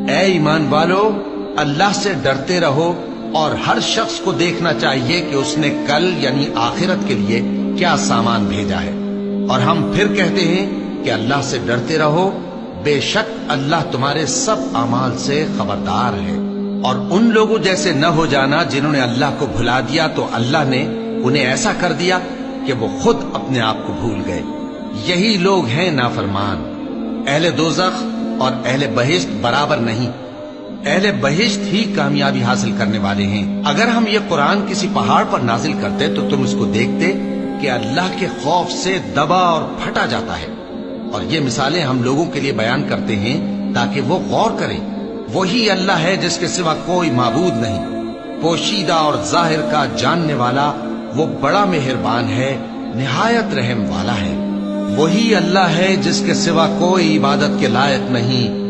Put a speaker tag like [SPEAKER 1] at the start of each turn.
[SPEAKER 1] اے ایمان والو، اللہ سے ڈرتے رہو، اور ہر شخص کو دیکھنا چاہیے کہ اس نے کل یعنی آخرت کے لیے کیا سامان بھیجا ہے۔ اور ہم پھر کہتے ہیں کہ اللہ سے ڈرتے رہو، بے شک اللہ تمہارے سب اعمال سے خبردار ہے۔ اور ان لوگوں جیسے نہ ہو جانا جنہوں نے اللہ کو بھلا دیا تو اللہ نے انہیں ایسا کر دیا کہ وہ خود اپنے آپ کو بھول گئے۔ یہی لوگ ہیں نافرمان۔ اہل دوزخ اور اہل بہشت برابر نہیں، اہل بہشت ہی کامیابی حاصل کرنے والے ہیں۔ اگر ہم یہ قرآن کسی پہاڑ پر نازل کرتے تو تم اس کو دیکھتے کہ اللہ کے خوف سے دبا اور پھٹا جاتا ہے۔ اور یہ مثالیں ہم لوگوں کے لیے بیان کرتے ہیں تاکہ وہ غور کریں۔ وہی اللہ ہے جس کے سوا کوئی معبود نہیں، پوشیدہ اور ظاہر کا جاننے والا، وہ بڑا مہربان ہے، نہایت رحم والا ہے۔ وہی اللہ ہے جس کے سوا کوئی عبادت کے لائق نہیں،